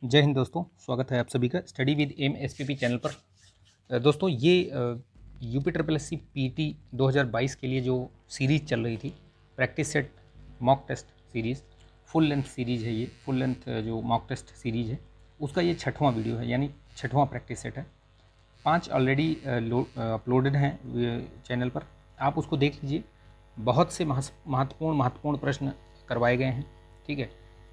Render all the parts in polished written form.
जय हिंद दोस्तों, स्वागत है आप सभी का study with M SPP channel पर। दोस्तों ये UP triple S C PT 2022 के लिए जो सीरीज़ चल रही थी, practice set mock test series, full length series है। ये फुल लेंथ जो मॉक टेस्ट सीरीज़ है उसका ये 6वां वीडियो है, यानी 6वां प्रैक्टिस सेट है। 5 ऑलरेडी अपलोडेड हैं चैनल पर, आप उसको देख लीजिए। बहुत से महत्वपूर्ण प्रश्न करवाए गए हैं। ठीक है,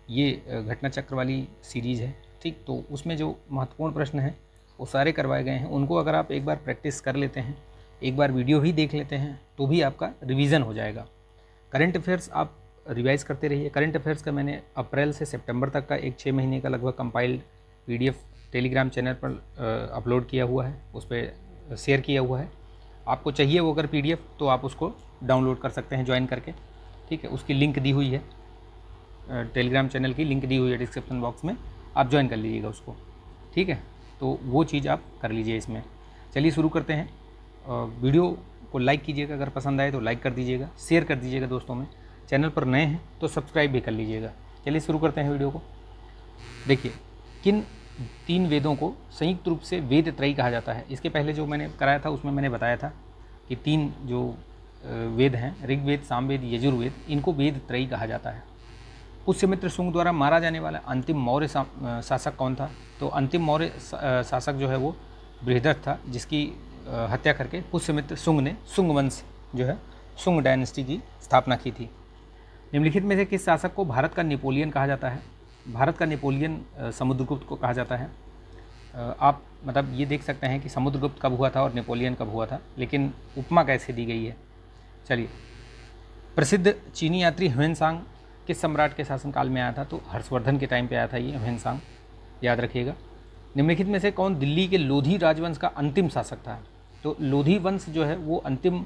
ये घटना चक्र वाली सीरीज़ है। ठीक, तो उसमें जो महत्वपूर्ण प्रश्न हैं वो सारे करवाए गए हैं। उनको अगर आप एक बार प्रैक्टिस कर लेते हैं, एक बार वीडियो भी देख लेते हैं, तो भी आपका रिवीजन हो जाएगा। करंट अफेयर्स आप रिवाइज करते रहिए। करंट अफेयर्स का मैंने अप्रैल से सितंबर तक का एक 6 महीने का लगभग कंपाइल्ड पीडीएफ टेलीग्राम चैनल पर अपलोड किया हुआ है, उस पर शेयर किया हुआ है। आपको चाहिए वो अगर पीडीएफ तो आप उसको डाउनलोड कर सकते हैं ज्वाइन करके। ठीक है, उसकी लिंक दी हुई है, टेलीग्राम चैनल की लिंक दी हुई है डिस्क्रिप्शन बॉक्स में, आप ज्वाइन कर लीजिएगा उसको। ठीक है, तो वो चीज़ आप कर लीजिए इसमें। चलिए शुरू करते हैं। वीडियो को लाइक कीजिएगा, अगर पसंद आए तो लाइक कर दीजिएगा, शेयर कर दीजिएगा दोस्तों में। चैनल पर नए हैं तो सब्सक्राइब भी कर लीजिएगा। चलिए शुरू करते हैं वीडियो को। देखिए, किन 3 वेदों को संयुक्त रूप से वेद त्रयी कहा जाता है। इसके पहले जो मैंने कराया था उसमें मैंने बताया था कि 3 जो वेद हैं, ऋग्वेद, सामवेद, यजुर्वेद, इनको वेद त्रयी कहा जाता है। पुष्यमित्र शुंग द्वारा मारा जाने वाला अंतिम मौर्य शासक कौन था? तो अंतिम मौर्य शासक जो है वो बृहदरथ था, जिसकी हत्या करके पुष्यमित्र शुंग ने शुंग वंश जो है, शुंग डायनेस्टी की स्थापना की थी। निम्नलिखित में से किस शासक को भारत का नेपोलियन कहा जाता है? भारत का नेपोलियन समुद्रगुप्त को कहा जाता है। आप मतलब ये देख सकते हैं कि समुद्रगुप्त कब हुआ था और नेपोलियन कब हुआ था, लेकिन उपमा कैसे दी गई है। चलिए, प्रसिद्ध चीनी यात्री ह्वेनसांग किस सम्राट के शासनकाल में आया था? तो हर्षवर्धन के टाइम पे आया था ये ह्वेनसांग, याद रखिएगा। निम्नलिखित में से कौन दिल्ली के लोधी राजवंश का अंतिम शासक था? तो लोधी वंश जो है वो अंतिम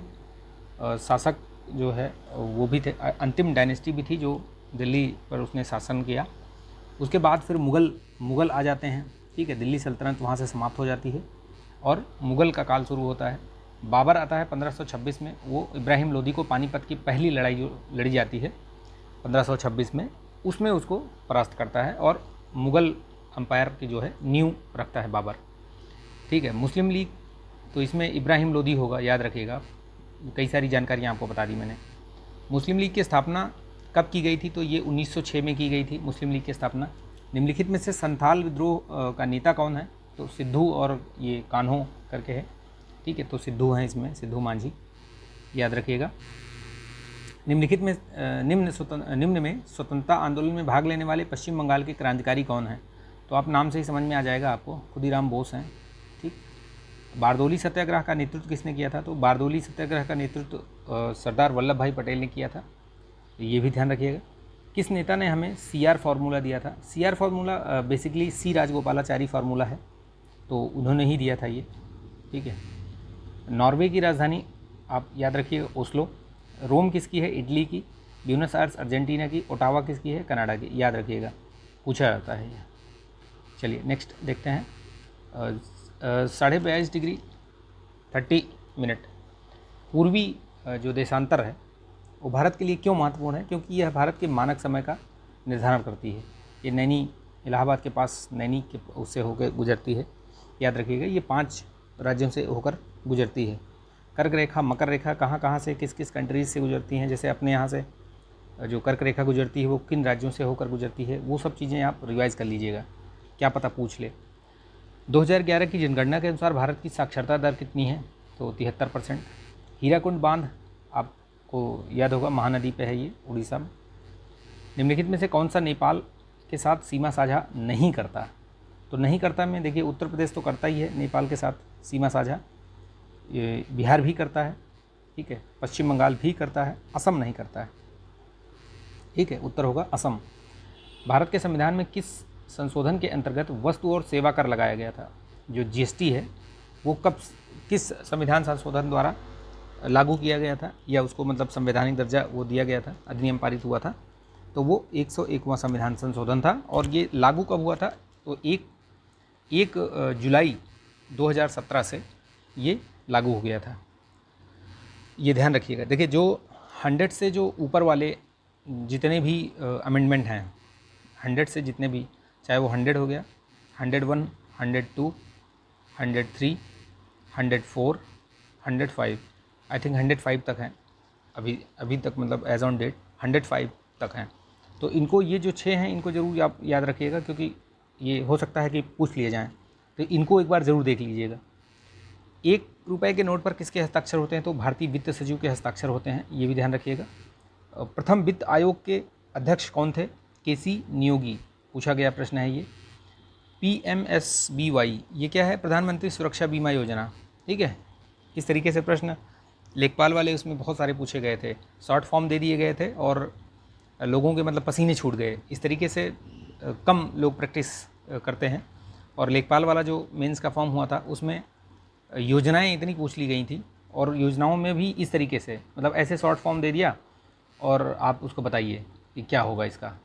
शासक जो है वो भी थे, अंतिम डायनेस्टी भी थी जो दिल्ली पर उसने शासन किया। उसके बाद फिर मुग़ल आ जाते हैं। ठीक है, दिल्ली सल्तनत वहाँ से समाप्त हो जाती है और मुग़ल का काल शुरू होता है। बाबर आता है 1526 में, वो इब्राहिम लोदी को पानीपत की पहली लड़ाई जो लड़ी जाती है 1526 में, उसमें उसको परास्त करता है और मुग़ल अम्पायर की जो है नींव रखता है बाबर। ठीक है, मुस्लिम लीग, तो इसमें इब्राहिम लोदी होगा, याद रखिएगा। कई सारी जानकारियाँ आपको बता दी मैंने। मुस्लिम लीग की स्थापना कब की गई थी? तो ये 1906 में की गई थी मुस्लिम लीग की स्थापना। निम्नलिखित में से संथाल विद्रोह का नेता कौन है? तो सिद्धू और ये कान्हो करके है। ठीक है, तो सिद्धू हैं इसमें, सिद्धू मांझी, याद रखिएगा। निम्नलिखित में निम्न में स्वतंत्रता आंदोलन में भाग लेने वाले पश्चिम बंगाल के क्रांतिकारी कौन हैं? तो आप नाम से ही समझ में आ जाएगा आपको, खुदीराम बोस हैं। ठीक, बारदोली सत्याग्रह का नेतृत्व किसने किया था? तो बारदोली सत्याग्रह का नेतृत्व सरदार वल्लभ भाई पटेल ने किया था, तो ये भी ध्यान रखिएगा। किस नेता ने हमें CR फार्मूला दिया था? CR फार्मूला बेसिकली सी राजगोपालाचारी फार्मूला है, तो उन्होंने ही दिया था ये। ठीक है, नॉर्वे की राजधानी आप याद रखिएगा ओस्लो। रोम किसकी है? इटली की। ब्यूनस आयर्स अर्जेंटीना की। ओटावा किसकी है? कनाडा की, याद रखिएगा, पूछा जाता है ये। चलिए नेक्स्ट देखते हैं। 42.5 डिग्री 30 मिनट पूर्वी जो देशांतर है वो भारत के लिए क्यों महत्वपूर्ण है? क्योंकि यह भारत के मानक समय का निर्धारण करती है। ये नैनी, इलाहाबाद के पास नैनी के उससे होकर गुजरती है, याद रखिएगा। ये 5 राज्यों से होकर गुजरती है। कर्क रेखा, मकर रेखा कहाँ से, किस किस कंट्रीज़ से गुजरती हैं? जैसे अपने यहाँ से जो कर्क रेखा गुजरती है वो किन राज्यों से होकर गुजरती है, वो सब चीज़ें आप रिवाइज़ कर लीजिएगा, क्या पता पूछ ले। 2011 की जनगणना के अनुसार भारत की साक्षरता दर कितनी है? तो 73%। हीराकुंड बांध आपको याद होगा, महानदी पे है ये, उड़ीसा में। निम्नलिखित में से कौन सा नेपाल के साथ सीमा साझा नहीं करता? तो नहीं करता में देखिए, उत्तर प्रदेश तो करता ही है नेपाल के साथ सीमा साझा, ये बिहार भी करता है। ठीक है, पश्चिम बंगाल भी करता है, असम नहीं करता है। ठीक है, उत्तर होगा असम। भारत के संविधान में किस संशोधन के अंतर्गत वस्तु और सेवा कर लगाया गया था? जो GST है वो कब, किस संविधान संशोधन द्वारा लागू किया गया था, या उसको मतलब संवैधानिक दर्जा वो दिया गया था, अधिनियम पारित हुआ था? तो वो 101वां संविधान संशोधन था। और ये लागू कब हुआ था? तो 1 जुलाई 2017 से ये लागू हो गया था, ये ध्यान रखिएगा। देखिए, जो 100 से जो ऊपर वाले जितने भी अमेंडमेंट हैं, 100 से जितने भी, चाहे वो 100 हो गया, 101, 102, 103, 104, 105, आई थिंक 105 तक हैं अभी तक, मतलब एज ऑन डेट 105 तक हैं। तो इनको, ये जो 6 हैं, इनको ज़रूर आप याद रखिएगा, क्योंकि ये हो सकता है कि पूछ लिए जाएँ, तो इनको एक बार ज़रूर देख लीजिएगा। 1 रुपये के नोट पर किसके हस्ताक्षर होते हैं? तो भारतीय वित्त सचिव के हस्ताक्षर होते हैं, ये भी ध्यान रखिएगा। प्रथम वित्त आयोग के अध्यक्ष कौन थे? केसी नियोगी, पूछा गया प्रश्न है ये। PMSBY ये क्या है? प्रधानमंत्री सुरक्षा बीमा योजना, ठीक है। इस तरीके से प्रश्न लेखपाल वाले उसमें बहुत सारे पूछे गए थे, शॉर्ट फॉर्म दे दिए गए थे और लोगों के मतलब पसीने छूट गए। इस तरीके से कम लोग प्रैक्टिस करते हैं। और लेखपाल वाला जो मेंस का फॉर्म हुआ था उसमें योजनाएं इतनी पूछ ली गई थी, और योजनाओं में भी इस तरीके से, मतलब ऐसे शॉर्ट फॉर्म दे दिया और आप उसको बताइए कि क्या होगा, इसका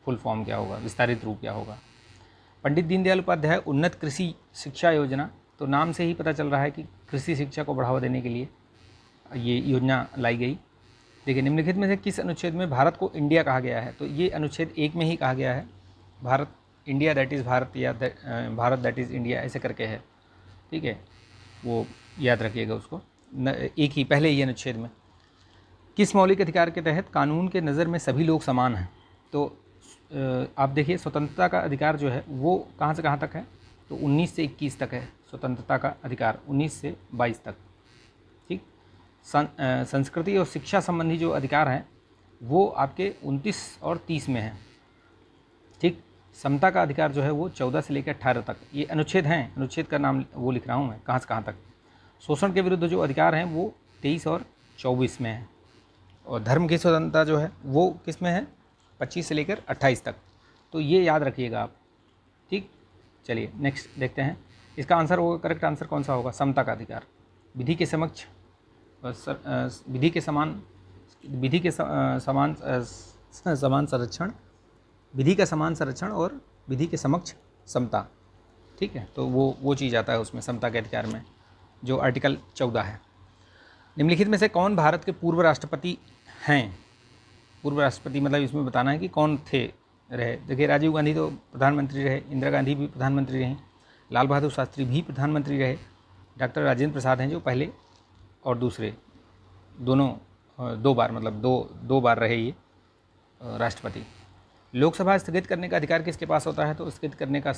फुल फॉर्म क्या होगा, विस्तारित रूप क्या होगा। पंडित दीनदयाल उपाध्याय उन्नत कृषि शिक्षा योजना, तो नाम से ही पता चल रहा है कि कृषि शिक्षा को बढ़ावा देने के लिए ये योजना लाई गई। देखिए, निम्नलिखित में से किस अनुच्छेद में भारत को इंडिया कहा गया है? तो ये अनुच्छेद 1 में ही कहा गया है, Bharat India that is Bharat, या भारत दैट इज़ इंडिया, ऐसे करके है, ठीक है। वो याद रखिएगा उसको, एक ही पहले ही अनुच्छेद में। किस मौलिक अधिकार के तहत कानून के नज़र में सभी लोग समान हैं? तो आप देखिए, स्वतंत्रता का अधिकार जो है वो कहाँ से कहाँ तक है? तो 19 से 21 तक है स्वतंत्रता का अधिकार, 19 से 22 तक, ठीक। संस्कृति और शिक्षा संबंधी जो अधिकार हैं वो आपके 29 और 30 में हैं, ठीक। समता का अधिकार जो है वो 14 से लेकर 18 तक, ये अनुच्छेद हैं, अनुच्छेद का नाम वो लिख रहा हूँ मैं, कहाँ से कहाँ तक। शोषण के विरुद्ध जो अधिकार हैं वो 23 और 24 में है। और धर्म की स्वतंत्रता जो है वो किस में है? 25 से लेकर 28 तक। तो ये याद रखिएगा आप, ठीक। चलिए नेक्स्ट देखते हैं, इसका आंसर होगा, करेक्ट आंसर कौन सा होगा? समता का अधिकार। विधि के समक्ष विधि के समान संरक्षण, विधि का समान संरक्षण और विधि के समक्ष समता, ठीक है। तो वो चीज़ आता है उसमें, समता के अधिकार में, जो आर्टिकल 14 है। निम्नलिखित में से कौन भारत के पूर्व राष्ट्रपति हैं? पूर्व राष्ट्रपति मतलब इसमें बताना है कि कौन थे, रहे। देखिए, राजीव गांधी तो प्रधानमंत्री रहे, इंदिरा गांधी भी प्रधानमंत्री रहीं, लाल बहादुर शास्त्री भी प्रधानमंत्री रहे, डॉक्टर राजेंद्र प्रसाद हैं जो पहले और दूसरे दोनों 2 बार, मतलब दो बार रहे ये राष्ट्रपति। लोकसभा स्थगित करने का अधिकार किसके पास होता है? तो स्थगित करने का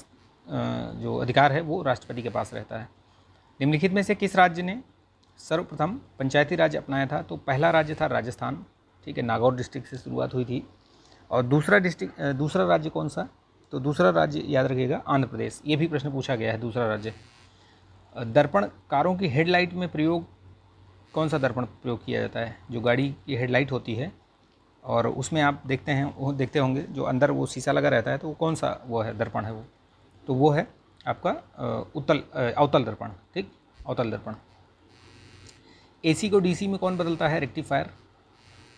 जो अधिकार है वो राष्ट्रपति के पास रहता है। निम्नलिखित में से किस राज्य ने सर्वप्रथम पंचायती राज अपनाया था? तो पहला राज्य था राजस्थान, ठीक है, नागौर डिस्ट्रिक्ट से शुरुआत हुई थी। और दूसरा राज्य कौन सा? तो दूसरा राज्य याद रखिएगा, आंध्र प्रदेश। ये भी प्रश्न पूछा गया है, दूसरा राज्य। दर्पण कारों की हेडलाइट में प्रयोग, कौन सा दर्पण प्रयोग किया जाता है? जो गाड़ी की हेडलाइट होती है और उसमें आप देखते होंगे जो अंदर वो शीशा लगा रहता है, तो वो कौन सा वो है, दर्पण है वो? तो वो है आपका अवतल दर्पण, ठीक, अवतल दर्पण। AC को DC में कौन बदलता है? रेक्टिफायर।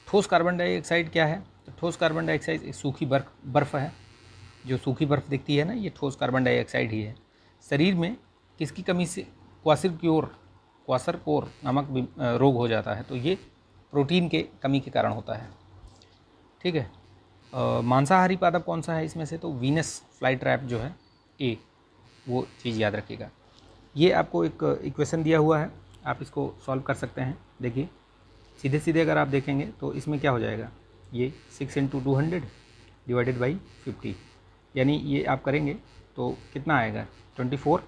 ठोस कार्बन डाइऑक्साइड क्या है? तो ठोस कार्बन डाइऑक्साइड एक सूखी बर्फ़ है, जो सूखी बर्फ़ दिखती है ना, ये ठोस कार्बन डाइऑक्साइड ही है। शरीर में किसकी कमी से क्वाशरकोर नामक रोग हो जाता है? तो ये प्रोटीन के कमी के कारण होता है, ठीक है। मांसाहारी पादप कौन सा है इसमें से? तो वीनस फ्लाईट्रैप जो है, A, वो चीज़ याद रखिएगा। ये आपको एक इक्वेशन दिया हुआ है, आप इसको सॉल्व कर सकते हैं। देखिए, सीधे सीधे अगर आप देखेंगे तो इसमें क्या हो जाएगा, ये 6 × 200 डिवाइडेड बाई 50, यानी ये आप करेंगे तो कितना आएगा? 24।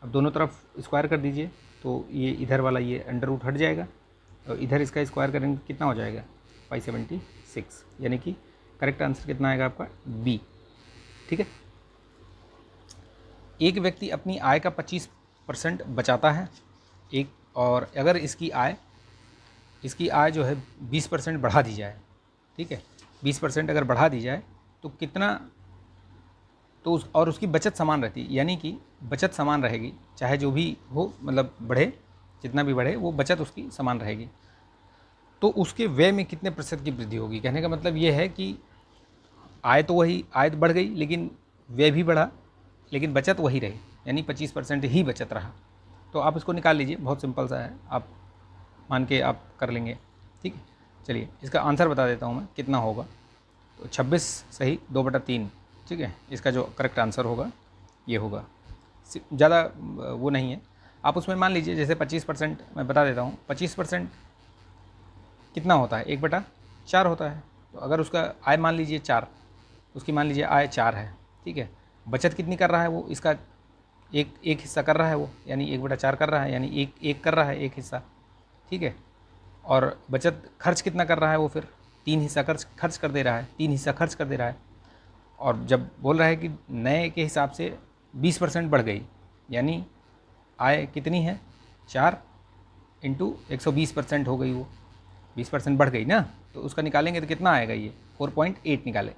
अब दोनों तरफ स्क्वायर कर दीजिए, तो ये इधर वाला ये अंडर रूट हट जाएगा, और इधर इसका स्क्वायर करेंगे कितना हो जाएगा? 576, यानी कि करेक्ट आंसर कितना आएगा आपका? B, ठीक है। एक व्यक्ति अपनी आय का 25% बचाता है, एक, और अगर इसकी आय जो है 20% बढ़ा दी जाए, ठीक है, 20% अगर बढ़ा दी जाए तो कितना, तो और उसकी बचत समान रहती है, यानी कि बचत समान रहेगी, चाहे जो भी हो, मतलब बढ़े, जितना भी बढ़े वो बचत उसकी समान रहेगी, तो उसके व्यय में कितने प्रतिशत की वृद्धि होगी? कहने का मतलब ये है कि आय तो वही, आय बढ़ गई लेकिन व्यय भी बढ़ा, लेकिन बचत वही रही, यानी 25% ही बचत रहा। तो आप इसको निकाल लीजिए, बहुत सिंपल सा है, आप मान के आप कर लेंगे, ठीक है। चलिए इसका आंसर बता देता हूँ मैं कितना होगा। तो 26 सही, 2/3 ठीक है, इसका जो करेक्ट आंसर होगा ये होगा। ज़्यादा वो नहीं है। आप उसमें मान लीजिए जैसे 25%, मैं बता देता हूँ 25% कितना होता है, 1/4 होता है। तो अगर उसका आय मान लीजिए 4, उसकी मान लीजिए आय 4 है, ठीक है, बचत कितनी कर रहा है वो, इसका एक हिस्सा कर रहा है वो, यानी 1/4 कर रहा है, यानी एक कर रहा है एक हिस्सा, ठीक है। और बचत खर्च कितना कर रहा है वो, फिर 3 हिस्सा खर्च कर दे रहा है, 3 हिस्सा खर्च कर दे रहा है। और जब बोल रहा है कि नए के हिसाब से 20% बढ़ गई, यानी आय कितनी है 4 इंटू 120% हो गई, वो 20% बढ़ गई ना, तो उसका निकालेंगे तो कितना आएगा, ये 4.8 निकाले।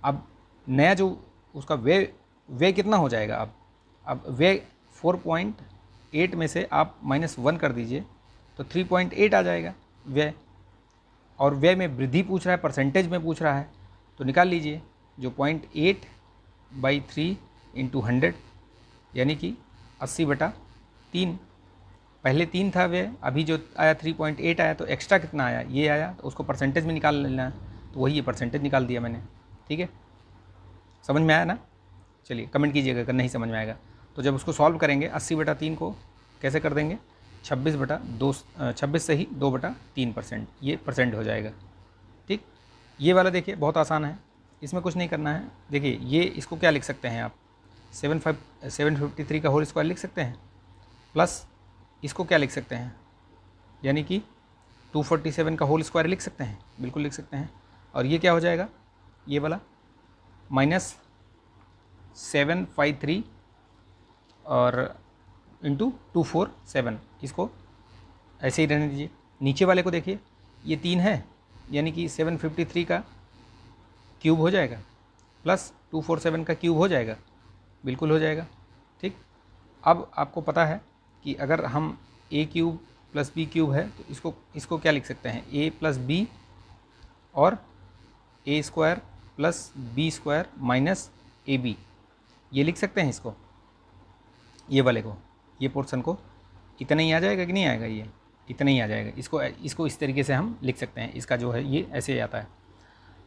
अब नया जो उसका व्यय कितना हो जाएगा, अब व्यय 4.8 में से आप -1 कर दीजिए तो 3.8 आ जाएगा व्यय। और व्यय में वृद्धि पूछ रहा है, परसेंटेज में पूछ रहा है, तो निकाल लीजिए जो 0.8/3 इंटू 100, यानी कि 80/3। पहले 3 था व्यय, अभी जो आया 3.8 आया, तो एक्स्ट्रा कितना आया, ये आया, तो उसको परसेंटेज में निकाल लेना है, तो वही ये परसेंटेज निकाल दिया मैंने। ठीक है, समझ में आया ना? चलिए कमेंट कीजिएगा अगर नहीं समझ में आएगा। तो जब उसको सॉल्व करेंगे 80/3 को कैसे कर देंगे, 26 से ही 2/3%, ये परसेंट हो जाएगा। ठीक, ये वाला देखिए बहुत आसान है, इसमें कुछ नहीं करना है। देखिए ये इसको क्या लिख सकते हैं आप, 753 का होल स्क्वायर लिख सकते हैं, प्लस इसको क्या लिख सकते हैं, यानी कि 247 का होल स्क्वायर लिख सकते हैं, बिल्कुल लिख सकते हैं। और ये क्या हो जाएगा, ये वाला -753 और इंटू 247, इसको ऐसे ही रहने दीजिए। नीचे वाले को देखिए, ये 3 है, यानी कि 753 का क्यूब हो जाएगा, प्लस 247 का क्यूब हो जाएगा, बिल्कुल हो जाएगा। ठीक, अब आपको पता है कि अगर हम a cube plus b cube है, तो इसको क्या लिख सकते हैं, a प्लस बी और a square plus b square minus AB, ये लिख सकते हैं इसको, ये वाले को, ये पोर्शन को। इतना ही आ जाएगा कि नहीं आएगा, ये इतना ही आ जाएगा। इसको इस तरीके से हम लिख सकते हैं, इसका जो है ये ऐसे आता है।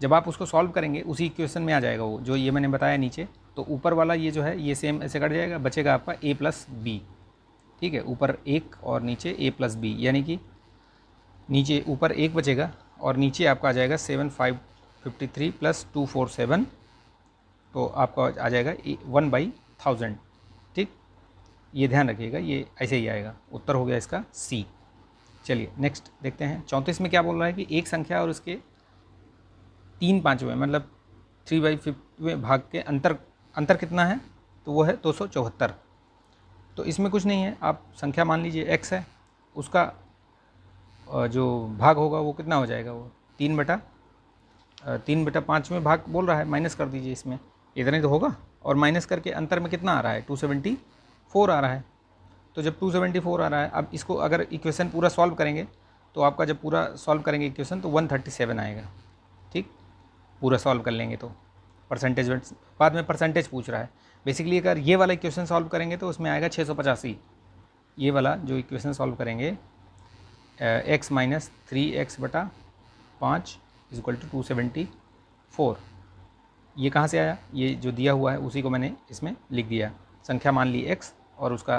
जब आप उसको सॉल्व करेंगे उसी इक्वेशन में आ जाएगा वो जो ये मैंने बताया नीचे, तो ऊपर वाला ये जो है ये सेम ऐसे कट जाएगा, बचेगा आपका a प्लस बी। ठीक है, ऊपर 1 और नीचे a प्लस बी, यानी कि नीचे ऊपर 1 बचेगा और नीचे आपका आ जाएगा 753 प्लस 247, तो आपका आ जाएगा 1/1000। ठीक, ये ध्यान रखिएगा, ये ऐसे ही आएगा। उत्तर हो गया इसका C। चलिए नेक्स्ट देखते हैं। 34 में क्या बोल रहा है कि एक संख्या और उसके 3/5 मतलब 3/5 भाग के अंतर कितना है, तो वो है 274। तो इसमें कुछ नहीं है, आप संख्या मान लीजिए x है, उसका जो भाग होगा वो कितना हो जाएगा, वो 3/5 में भाग बोल रहा है, माइनस कर दीजिए इसमें, इतना ही तो होगा। और माइनस करके अंतर में कितना आ रहा है, 274 आ रहा है। तो जब 274 आ रहा है, अब इसको अगर इक्वेशन पूरा सॉल्व करेंगे, तो आपका जब पूरा सॉल्व करेंगे इक्वेशन तो 137 आएगा। ठीक, पूरा सॉल्व कर लेंगे तो परसेंटेज, बाद में परसेंटेज पूछ रहा है। बेसिकली अगर ये वाला इक्वेशन सॉल्व करेंगे तो उसमें आएगा 685। ये वाला जो इक्वेशन सॉल्व करेंगे x minus 3x/5 equal to 274, ये कहाँ से आया, ये जो दिया हुआ है उसी को मैंने इसमें लिख दिया। संख्या मान ली x और उसका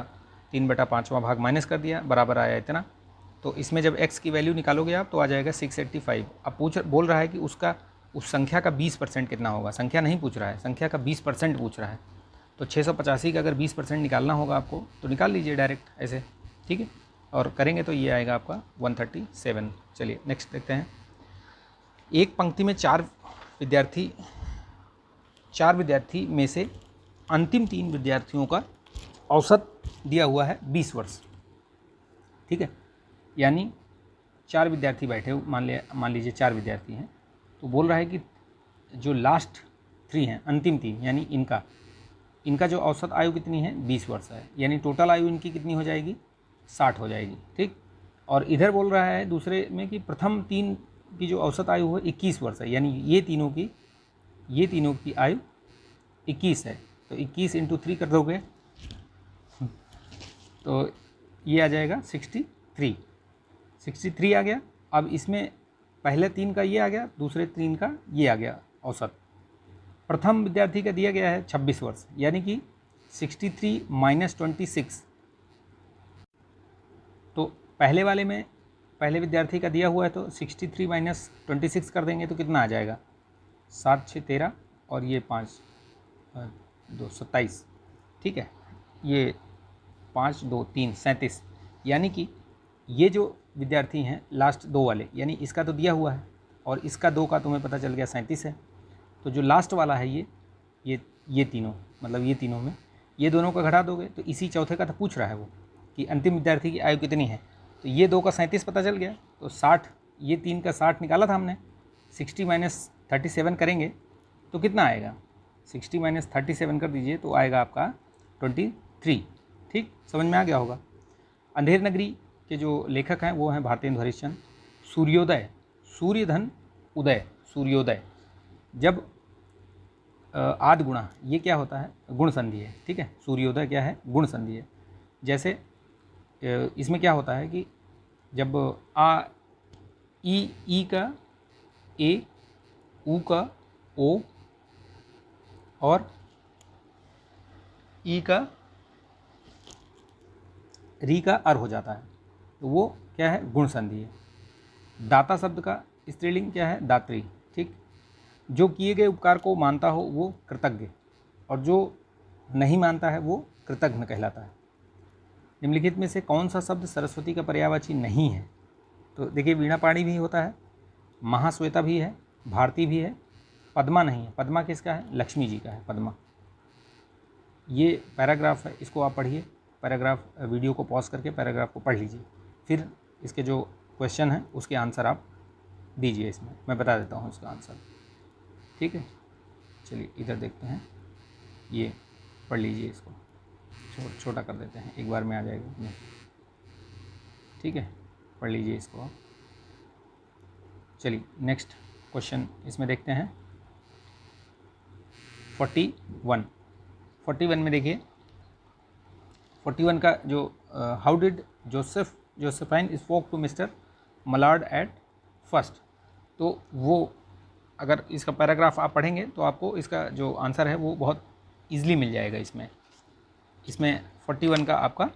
3/5वां भाग माइनस कर दिया, बराबर आया इतना। तो इसमें जब x की वैल्यू निकालोगे आप तो आ जाएगा 685। अब बोल रहा है कि उस संख्या का 20% कितना होगा, संख्या नहीं पूछ रहा है, संख्या का 20% पूछ रहा है। तो 685 का अगर 20% निकालना होगा आपको, तो निकाल लीजिए डायरेक्ट ऐसे। ठीक है, और करेंगे तो ये आएगा आपका 137। चलिए नेक्स्ट देखते हैं। एक पंक्ति में चार विद्यार्थी में से अंतिम 3 विद्यार्थियों का औसत दिया हुआ है 20 वर्ष। ठीक है, यानी 4 विद्यार्थी बैठे, मान लीजिए 4 विद्यार्थी हैं, तो बोल रहा है कि जो लास्ट 3 हैं, अंतिम 3, यानी इनका जो औसत आयु कितनी है, 20 वर्ष है, यानी टोटल आयु इनकी कितनी हो जाएगी, 60 हो जाएगी। ठीक, और इधर बोल रहा है दूसरे में कि प्रथम 3 की जो औसत आयु है 21 वर्ष है, यानी ये तीनों की आयु 21 है। तो 21 × 3 कर दोगे तो ये आ जाएगा 63 आ गया। अब इसमें पहले 3 का ये आ गया, दूसरे 3 का ये आ गया औसत। प्रथम विद्यार्थी का दिया गया है 26 वर्ष, यानी कि 63 माइनस 26। तो पहले वाले में पहले विद्यार्थी का दिया हुआ है तो 63 माइनस 26 कर देंगे तो कितना आ जाएगा, 7 6 13 और ये 5 2 27, ठीक है, ये 5 2 3 37, यानी कि ये जो विद्यार्थी हैं लास्ट दो वाले, यानी इसका तो दिया हुआ है और इसका 2 का तुम्हें पता चल गया 37 है, तो जो लास्ट वाला है ये तीनों, मतलब ये तीनों में ये दोनों का घटा दोगे तो इसी चौथे का तो पूछ रहा है वो कि अंतिम विद्यार्थी की आयु कितनी है, तो ये 2 का 37 पता चल गया, तो 60, ये 3 का 60 निकाला था हमने, 60 माइनस 37 करेंगे तो कितना आएगा, 60 माइनस 37 कर दीजिए तो आएगा आपका 23। ठीक, समझ में आ गया होगा। अंधेर नगरी के जो लेखक हैं वो हैं भारतेंदु हरिश्चंद्र। सूर्योदय, सूर्यधन उदय, सूर्योदय, जब आद गुणा, ये क्या होता है, गुण संधि है, ठीक है, सूर्योदय क्या है, गुण संधि है। जैसे इसमें क्या होता है कि जब ई का ए, ऊ का ओ और ई का री का अर हो जाता है तो वो क्या है, गुण संधि है। दाता शब्द का स्त्रीलिंग क्या है, दात्री, ठीक, जो किए गए उपकार को मानता हो वो कृतज्ञ और जो नहीं मानता है वो कृतघ्न कहलाता है। निम्नलिखित में से कौन सा शब्द सरस्वती का पर्यायवाची नहीं है, तो देखिए वीणा पाणी भी होता है, महाश्वेता भी है, भारती भी है, पद्मा नहीं है। पद्मा किसका है, लक्ष्मी जी का है पद्मा। ये पैराग्राफ है, इसको आप पढ़िए, पैराग्राफ वीडियो को पॉज करके पैराग्राफ को पढ़ लीजिए, फिर इसके जो क्वेश्चन हैं उसके आंसर आप दीजिए, इसमें मैं बता देता हूँ इसका आंसर, ठीक है। चलिए इधर देखते हैं, ये पढ़ लीजिए, इसको छोटा कर देते हैं, एक बार में आ जाएगा, ठीक है, पढ़ लीजिए इसको आप। चलिए नेक्स्ट क्वेश्चन इसमें देखते हैं 41 में देखिए, 41 का जो how did Josephine spoke to mister Mallard at first, तो वो अगर इसका पैराग्राफ आप पढ़ेंगे तो आपको इसका जो आंसर है वो बहुत ईजिली मिल जाएगा। इसमें 41 का आपका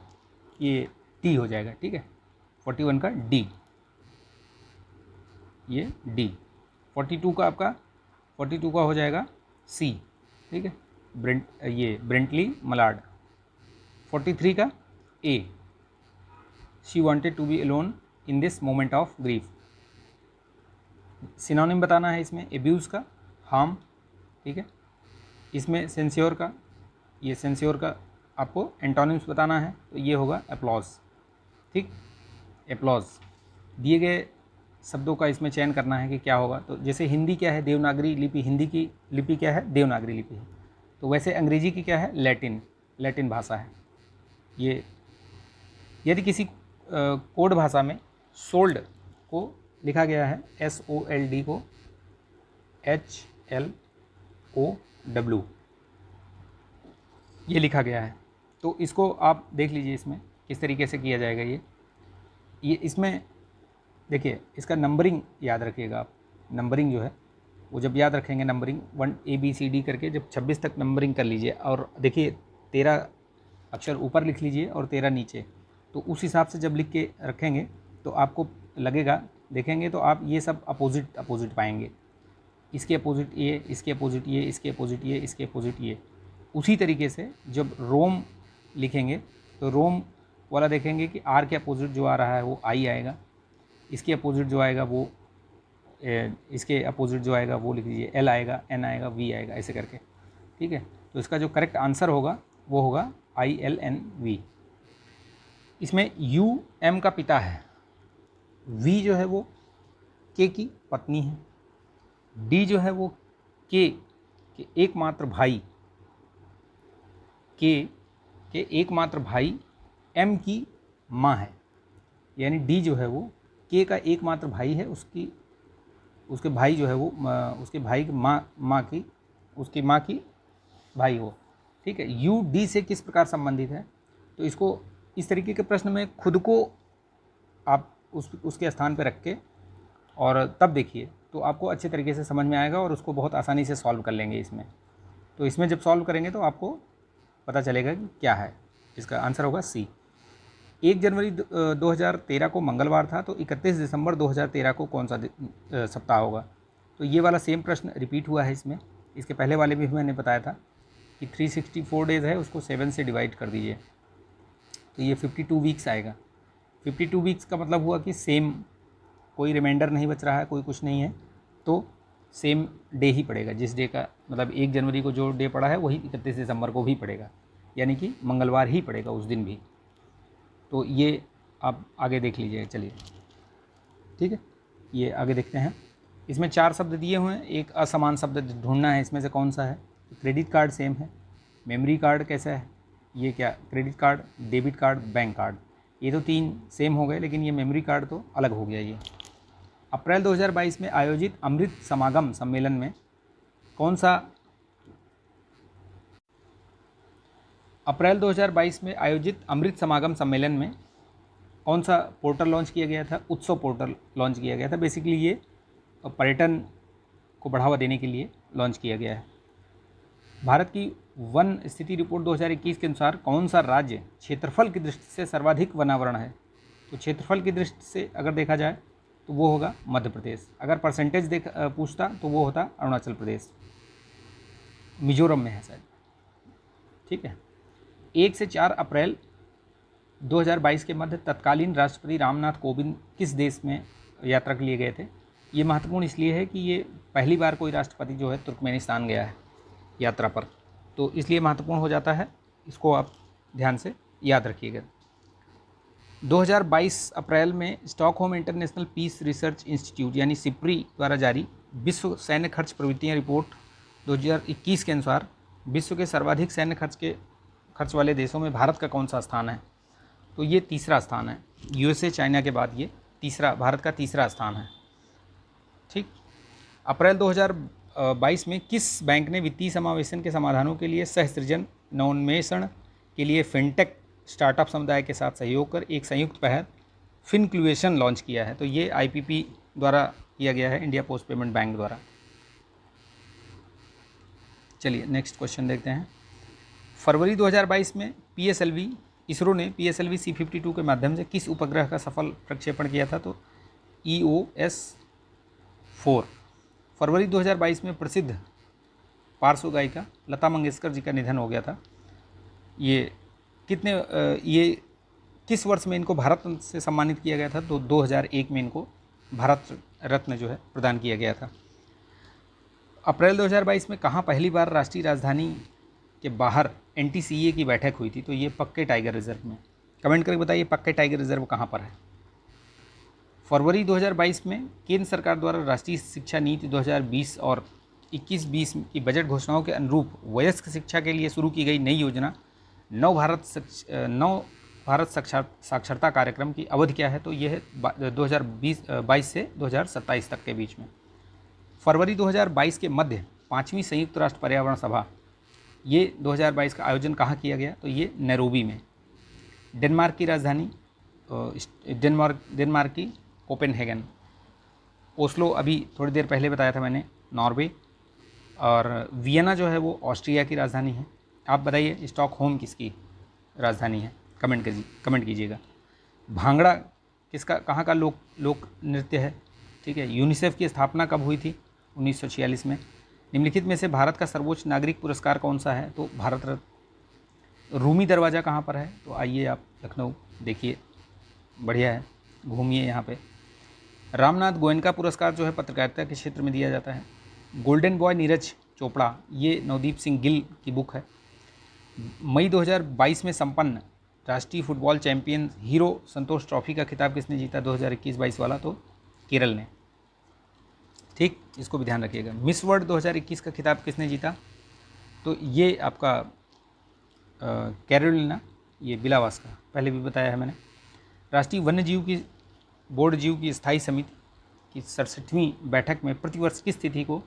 ये डी हो जाएगा, ठीक है, 41 का डी, ये डी। 42 का आपका 42 का हो जाएगा सी, ठीक है, ब्रेंटली मलार्ड। 43 का A, she wanted to be alone in this moment of grief. Synonym बताना है इसमें, एब्यूज़ का हार्म, ठीक है। इसमें सेंस्योर का, ये सेंस्योर का आपको एंटोनिम्स बताना है, तो ये होगा एप्लॉज, ठीक, एप्लॉज। दिए गए शब्दों का इसमें चयन करना है कि क्या होगा, तो जैसे हिंदी क्या है, देवनागरी लिपि, हिंदी की लिपि क्या है, देवनागरी लिपि है, तो वैसे अंग्रेजी की क्या है, लैटिन भाषा है। ये यदि किसी कोड भाषा में सोल्ड को लिखा गया है SOLD को HLOW, ये लिखा गया है, तो इसको आप देख लीजिए इसमें किस तरीके से किया जाएगा। ये इसमें देखिए, इसका नंबरिंग याद रखिएगा आप, नंबरिंग जो है वो जब याद रखेंगे, नंबरिंग 1 ABCD करके जब 26 तक नंबरिंग कर लीजिए, और देखिए 13 अक्षर ऊपर लिख लीजिए और 13 नीचे, तो उस हिसाब से जब लिख के रखेंगे तो आपको लगेगा, देखेंगे तो आप ये सब अपोजिट पाएंगे, इसके अपोजिट ये, इसके अपोजिट ये, इसके अपोजिट ये, इसके अपोजिट ये। उसी तरीके से जब रोम लिखेंगे तो रोम वाला देखेंगे कि आर के अपोजिट जो आ रहा है वो आई आएगा, इसके अपोजिट जो आएगा वो इसके अपोजिट जो आएगा वो लिख लीजिए एल आएगा, एन आएगा, वी आएगा, ऐसे करके, ठीक है। तो इसका जो करेक्ट आंसर होगा वो होगा ILNV। इसमें UM का पिता है, V जो है वो K की पत्नी है, D जो है वो K के एकमात्र भाई, K के एकमात्र भाई M की माँ है, यानी D जो है वो K का एकमात्र भाई है, उसके भाई जो है वो उसके भाई की माँ की, उसकी माँ की भाई हो, ठीक है। U D से किस प्रकार संबंधित है, तो इसको इस तरीके के प्रश्न में खुद को आप उसके स्थान पर रख के और तब देखिए तो आपको अच्छे तरीके से समझ में आएगा और उसको बहुत आसानी से सॉल्व कर लेंगे इसमें। तो इसमें जब सॉल्व करेंगे तो आपको पता चलेगा कि क्या है। इसका आंसर होगा सी। 1 जनवरी 2013 को मंगलवार था, तो 31 दिसंबर 2013 को कौन सा सप्ताह होगा। तो ये वाला सेम प्रश्न रिपीट हुआ है इसमें। इसके पहले वाले भी मैंने बताया था कि 364 डेज़ है, उसको 7 से डिवाइड कर दीजिए तो ये 52 वीक्स आएगा। 52 वीक्स का मतलब हुआ कि सेम, कोई रिमाइंडर नहीं बच रहा है, कोई कुछ नहीं है, तो सेम डे ही पड़ेगा। जिस डे का मतलब 1 जनवरी को जो डे पड़ा है वही 31 दिसंबर को भी पड़ेगा, यानी कि मंगलवार ही पड़ेगा उस दिन भी। तो ये आप आगे देख लीजिए। चलिए ठीक है, ये आगे देखते हैं। इसमें 4 शब्द दिए हुए हैं, एक असमान शब्द ढूंढना है, इसमें से कौन सा है। क्रेडिट कार्ड सेम है, मेमोरी कार्ड कैसा है, ये क्या, credit card, debit card, bank card, ये तो 3 सेम हो गए, लेकिन ये मेमोरी कार्ड तो अलग हो गया। ये अप्रैल 2022 में आयोजित अमृत समागम सम्मेलन में कौन सा, अप्रैल 2022 में आयोजित अमृत समागम सम्मेलन में कौन सा पोर्टल लॉन्च किया गया था। उत्सव पोर्टल लॉन्च किया गया था। बेसिकली ये पर्यटन को बढ़ावा देने के लिए लॉन्च किया गया है। भारत की वन स्थिति रिपोर्ट 2021 के अनुसार कौन सा राज्य क्षेत्रफल की दृष्टि से सर्वाधिक वनावरण है। तो क्षेत्रफल की दृष्टि से अगर देखा जाए तो वो होगा मध्य प्रदेश। अगर परसेंटेज पूछता तो वो होता अरुणाचल प्रदेश, मिजोरम में है शायद। ठीक है। 1 से 4 अप्रैल 2022 के मध्य तत्कालीन राष्ट्रपति रामनाथ कोविंद किस देश में यात्रा के लिए गए थे। ये महत्वपूर्ण इसलिए है कि ये पहली बार कोई राष्ट्रपति जो है तुर्कमेनिस्तान गया है यात्रा पर, तो इसलिए महत्वपूर्ण हो जाता है। इसको आप ध्यान से याद रखिएगा। 2022 अप्रैल में Stockholm International Peace Research Institute यानी सिप्री द्वारा जारी विश्व सैन्य खर्च प्रवृत्तियाँ रिपोर्ट 2021 के अनुसार विश्व के सर्वाधिक सैन्य खर्च वाले देशों में भारत का कौन सा स्थान है। तो ये तीसरा स्थान है। यूएसए चाइना के बाद ये भारत का तीसरा स्थान है। ठीक। अप्रैल 2022 में किस बैंक ने वित्तीय समावेशन के समाधानों के लिए सहसृजन नवोन्मेषण के लिए फिनटेक स्टार्टअप समुदाय के साथ सहयोग कर एक संयुक्त पहल फिनक्लुएशन लॉन्च किया है। तो ये आईपीपी द्वारा किया गया है, इंडिया पोस्ट पेमेंट बैंक द्वारा। चलिए नेक्स्ट क्वेश्चन देखते हैं। फरवरी 2022 में इसरो ने PSLV C-52 के माध्यम से किस उपग्रह का सफल प्रक्षेपण किया था। तो EOS-4। फरवरी 2022 में प्रसिद्ध पार्श्व गायिका लता मंगेशकर जी का निधन हो गया था। ये किस वर्ष में इनको भारत रत्न से सम्मानित किया गया था। तो 2001 में इनको भारत रत्न जो है प्रदान किया गया था। अप्रैल 2022 में कहाँ पहली बार राष्ट्रीय राजधानी के बाहर NTCA की बैठक हुई थी। तो ये पक्के टाइगर रिजर्व में। कमेंट करके बताइए पक्के टाइगर रिजर्व कहाँ पर है। फरवरी 2022 में केंद्र सरकार द्वारा राष्ट्रीय शिक्षा नीति 2020 और 21-20 की बजट घोषणाओं के अनुरूप वयस्क शिक्षा के लिए शुरू की गई नई योजना नव भारत साक्षरता कार्यक्रम की अवधि क्या है। तो यह है 2022 से 2027 तक के बीच में। फरवरी 2022 के मध्य 5वीं संयुक्त राष्ट्र पर्यावरण सभा, ये 2022 का आयोजन कहाँ किया गया। तो ये नैरोबी में। डेनमार्क की राजधानी डेनमार्क की कोपेनहेगन। ओस्लो अभी थोड़ी देर पहले बताया था मैंने, नॉर्वे। और वियना जो है वो ऑस्ट्रिया की राजधानी है। आप बताइए स्टॉकहोम किसकी राजधानी है, कमेंट कीजिएगा। भांगड़ा कहाँ का लोक नृत्य है। ठीक है। यूनिसेफ की स्थापना कब हुई थी। 1946 में। निम्नलिखित में से भारत का सर्वोच्च नागरिक पुरस्कार कौन सा है। तो भारत रत्न। रूमी दरवाज़ा कहाँ पर है। तो आइए आप लखनऊ देखिए, बढ़िया है, घूमिए यहाँ पे। रामनाथ गोयनका पुरस्कार जो है पत्रकारिता के क्षेत्र में दिया जाता है। गोल्डन बॉय नीरज चोपड़ा, ये नवदीप सिंह गिल की बुक है। मई 2022 में संपन्न राष्ट्रीय फुटबॉल चैंपियन हीरो संतोष ट्रॉफी का खिताब किसने जीता 2021-22 वाला। तो केरल ने। ठीक, इसको भी ध्यान रखिएगा। मिस वर्ल्ड 2021 का खिताब किसने जीता। तो ये आपका कैरोलिना, ये बिलावास का, पहले भी बताया है मैंने। राष्ट्रीय वन्य जीव की बोर्ड जीव की स्थायी समिति की 67वीं बैठक में प्रतिवर्ष किस तिथि को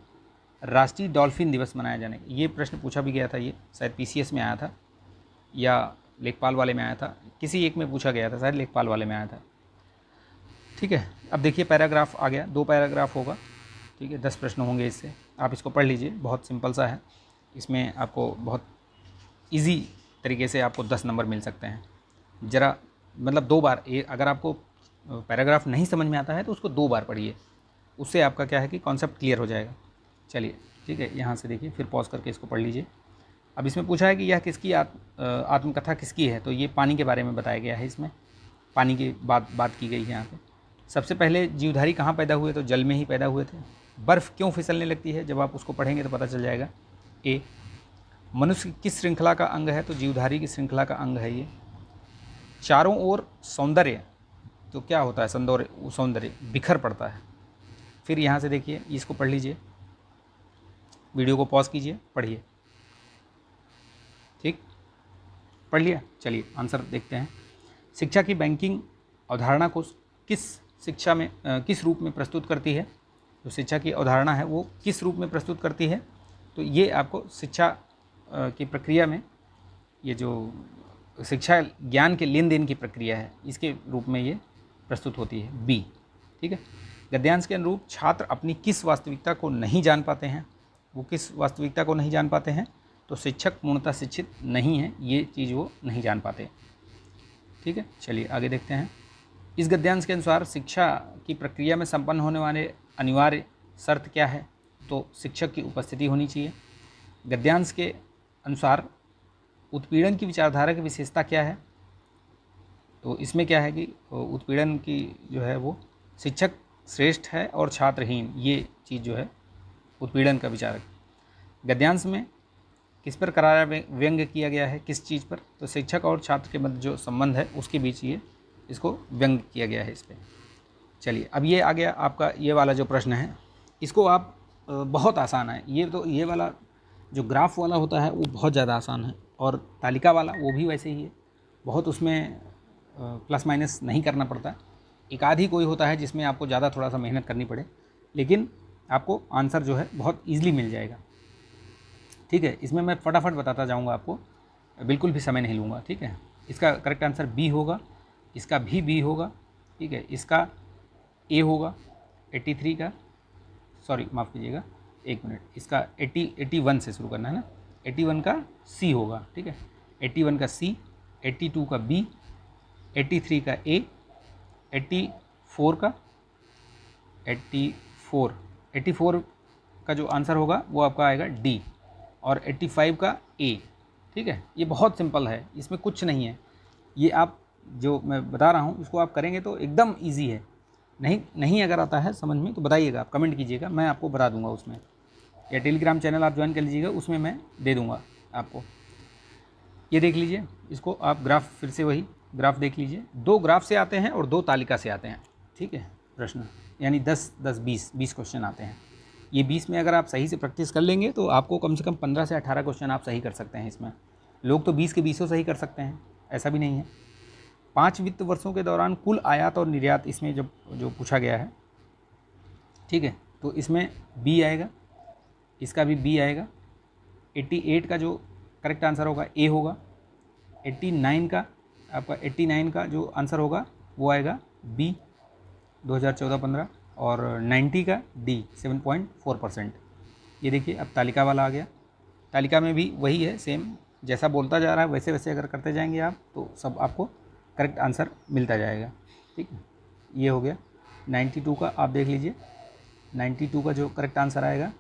राष्ट्रीय डॉल्फिन दिवस मनाया जाने। ये प्रश्न पूछा भी गया था, ये शायद PCS में आया था या लेखपाल वाले में आया था, किसी एक में पूछा गया था, शायद लेखपाल वाले में आया था। ठीक है। अब देखिए पैराग्राफ आ गया, 2 पैराग्राफ होगा। ठीक है, 10 प्रश्न होंगे इससे, आप इसको पढ़ लीजिए, बहुत सिंपल सा है। इसमें आपको बहुत इजी तरीके से आपको 10 नंबर मिल सकते हैं। ज़रा मतलब 2 बार, अगर आपको पैराग्राफ नहीं समझ में आता है तो उसको 2 बार पढ़िए, उससे आपका क्या है कि कॉन्सेप्ट क्लियर हो जाएगा। चलिए ठीक है, यहाँ से देखिए, फिर पॉज करके इसको पढ़ लीजिए। अब इसमें पूछा है कि यह किसकी आत्मकथा किसकी है, तो ये पानी के बारे में बताया गया है। इसमें पानी की बात की गई है यहाँ पे। सबसे पहले जीवधारी कहाँ पैदा हुए, तो जल में ही पैदा हुए थे। बर्फ़ क्यों फिसलने लगती है, जब आप उसको पढ़ेंगे तो पता चल जाएगा। ए, मनुष्य किस श्रृंखला का अंग है, तो जीवधारी की श्रृंखला का अंग है ये। चारों ओर सौंदर्य, तो क्या होता है, सौंदर्य बिखर पड़ता है। फिर यहाँ से देखिए, इसको पढ़ लीजिए, वीडियो को पॉज कीजिए, पढ़िए। ठीक, पढ़ लिया। चलिए आंसर देखते हैं। शिक्षा की बैंकिंग अवधारणा को किस रूप में प्रस्तुत करती है, जो शिक्षा की अवधारणा है वो किस रूप में प्रस्तुत करती है, तो ये आपको शिक्षा की प्रक्रिया में, ये जो शिक्षा ज्ञान के लेन देन की प्रक्रिया है, इसके रूप में ये प्रस्तुत होती है। बी, ठीक है। गद्यांश के अनुरूप छात्र अपनी किस वास्तविकता को नहीं जान पाते हैं, वो किस वास्तविकता को नहीं जान पाते हैं, तो शिक्षक पूर्णतः शिक्षित नहीं है, ये चीज़ वो नहीं जान पाते। ठीक है, चलिए आगे देखते हैं। इस गद्यांश के अनुसार शिक्षा की प्रक्रिया में संपन्न होने वाले अनिवार्य शर्त क्या है, तो शिक्षक की उपस्थिति होनी चाहिए। गद्यांश के अनुसार उत्पीड़न की विचारधारा की विशेषता क्या है, तो इसमें क्या है कि उत्पीड़न की जो है वो शिक्षक श्रेष्ठ है और छात्रहीन, ये चीज़ जो है उत्पीड़न का विचारक। गद्यांश में किस पर करारा व्यंग्य किया गया है, किस चीज़ पर, तो शिक्षक और छात्र के मध्य जो संबंध है उसके बीच ये इसको व्यंग किया गया है इस पर। चलिए अब ये आ गया आपका ये वाला जो प्रश्न है, इसको आप बहुत आसान है ये वाला जो ग्राफ वाला होता है वो बहुत ज़्यादा आसान है, और तालिका वाला वो भी वैसे ही है, बहुत उसमें प्लस माइनस नहीं करना पड़ता। एक आध ही कोई होता है जिसमें आपको ज़्यादा थोड़ा सा मेहनत करनी पड़े, लेकिन आपको आंसर जो है बहुत ईजिली मिल जाएगा। ठीक है, इसमें मैं फटाफट बताता जाऊंगा आपको, बिल्कुल भी समय नहीं लूँगा। ठीक है, इसका करेक्ट आंसर बी होगा, इसका भी बी होगा। ठीक है, इसका ए होगा 83 का, सॉरी माफ़ कीजिएगा 1 मिनट, इसका 81 से शुरू करना है ना, 81 का सी होगा। ठीक है, 81 का सी, 82 का बी, 83 का ए, 84 का 84 का जो आंसर होगा वो आपका आएगा डी, और 85 का ए। ठीक है, ये बहुत सिंपल है, इसमें कुछ नहीं है। ये आप जो मैं बता रहा हूँ इसको आप करेंगे तो एकदम इजी है। नहीं अगर आता है समझ में तो बताइएगा, आप कमेंट कीजिएगा, मैं आपको बता दूंगा उसमें, या टेलीग्राम चैनल आप ज्वाइन कर लीजिएगा, उसमें मैं दे दूंगा आपको। ये देख लीजिए, इसको आप ग्राफ, फिर से वही ग्राफ देख लीजिए, 2 ग्राफ से आते हैं और 2 तालिका से आते हैं। ठीक है, प्रश्न यानी 10-10-20 क्वेश्चन आते हैं। ये 20 में अगर आप सही से प्रैक्टिस कर लेंगे तो आपको कम से कम 15 से 18 क्वेश्चन आप सही कर सकते हैं इसमें। लोग तो 20 के 20 सही कर सकते हैं, ऐसा भी नहीं है। 5 वित्त वर्षों के दौरान कुल आयात और निर्यात इसमें जो पूछा गया है। ठीक है, तो इसमें बी आएगा, इसका भी बी आएगा। 88 का जो करेक्ट आंसर होगा ए होगा। 89 का आपका 89 का जो आंसर होगा वो आएगा बी 2014-15, और 90 का डी 7.4%। ये देखिए अब तालिका वाला आ गया। तालिका में भी वही है, सेम जैसा बोलता जा रहा है वैसे वैसे अगर करते जाएंगे आप तो सब आपको करेक्ट आंसर मिलता जाएगा। ठीक है, ये हो गया। 92 का आप देख लीजिए, 92 का जो करेक्ट आंसर आएगा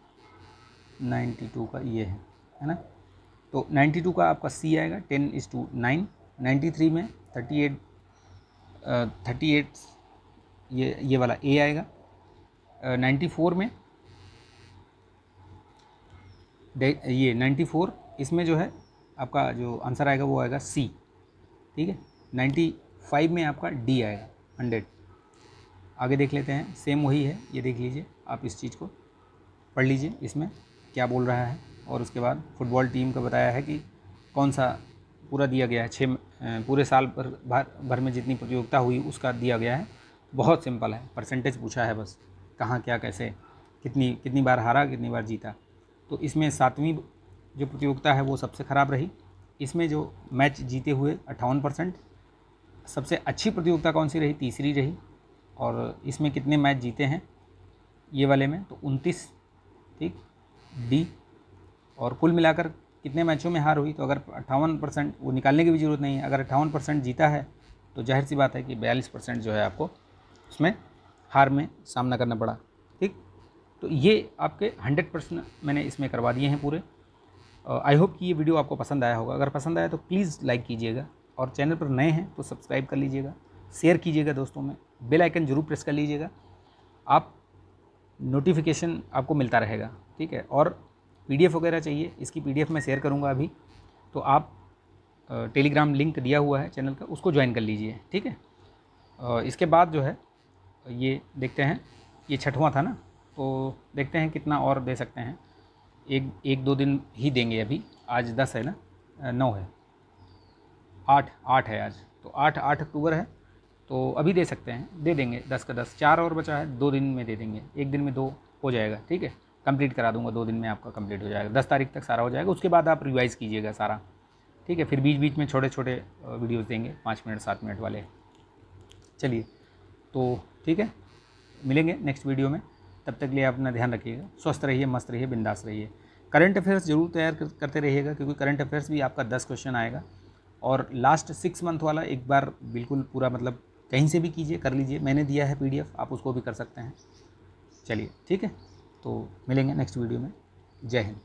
92 का ये है ना, तो 92 का आपका सी आएगा 10:9। 93 में 38 ये वाला ए आएगा। 94 में ये 94, इसमें जो है आपका जो आंसर आएगा वो आएगा सी। ठीक है, 95 में आपका डी आएगा 100। आगे देख लेते हैं, सेम वही है, ये देख लीजिए, आप इस चीज़ को पढ़ लीजिए इसमें क्या बोल रहा है। और उसके बाद फुटबॉल टीम का बताया है कि कौन सा पूरा दिया गया है, पूरे साल भर में जितनी प्रतियोगिता हुई उसका दिया गया है। बहुत सिंपल है, परसेंटेज पूछा है बस, कहाँ क्या कैसे कितनी बार हारा कितनी बार जीता। तो इसमें 7वीं जो प्रतियोगिता है वो सबसे ख़राब रही। इसमें जो मैच जीते हुए 58%। सबसे अच्छी प्रतियोगिता कौन सी रही, तीसरी रही। और इसमें कितने मैच जीते हैं, ये वाले में तो 29, ठीक, डी। और कुल मिलाकर कितने मैचों में हार हुई, तो अगर 58%, वो निकालने की भी ज़रूरत नहीं है, अगर 58% जीता है तो जाहिर सी बात है कि 42% जो है आपको उसमें हार में सामना करना पड़ा, ठीक। तो ये आपके 100% मैंने इसमें करवा दिए हैं पूरे। आई होप कि ये वीडियो आपको पसंद आया होगा। अगर पसंद आया तो प्लीज़ लाइक कीजिएगा, और चैनल पर नए हैं तो सब्सक्राइब कर लीजिएगा, शेयर कीजिएगा दोस्तों में, बेल आइकन ज़रूर प्रेस कर लीजिएगा, आप नोटिफिकेशन आपको मिलता रहेगा, ठीक है। और पीडीएफ वगैरह चाहिए, इसकी पीडीएफ मैं शेयर करूँगा अभी, तो आप टेलीग्राम लिंक दिया हुआ है चैनल का, उसको ज्वाइन कर लीजिए, ठीक है। इसके बाद जो है ये देखते हैं, ये 6वां था ना, तो देखते हैं कितना और दे सकते हैं। एक दो दिन ही देंगे अभी, आज 10 है ना, 9 है, 8 है आज, तो 8 अक्टूबर है, तो अभी दे सकते हैं, दे देंगे 10 का 10। 4 और बचा है, 2 दिन में दे देंगे, 1 दिन में 2 हो जाएगा, ठीक है। कंप्लीट करा दूंगा, 2 दिन में आपका कंप्लीट हो जाएगा, 10 तारीख तक सारा हो जाएगा। उसके बाद आप रिवाइज़ कीजिएगा सारा, ठीक है। फिर बीच बीच में छोटे छोटे वीडियोज़ देंगे, 5 मिनट 7 मिनट वाले। चलिए, तो ठीक है, मिलेंगे नेक्स्ट वीडियो में। तब तक के लिए अपना ध्यान रखिएगा, स्वस्थ रहिए, मस्त रहिए, बिंदास रहिए। करंट अफेयर्स जरूर तैयार करते रहिएगा, क्योंकि करंट अफेयर्स भी आपका 10 क्वेश्चन आएगा। और लास्ट 6 मंथ वाला एक बार बिल्कुल पूरा, मतलब कहीं से भी कीजिए, कर लीजिए, मैंने दिया है पीडीएफ, आप उसको भी कर सकते हैं। चलिए ठीक है, तो मिलेंगे नेक्स्ट वीडियो में। जय हिंद।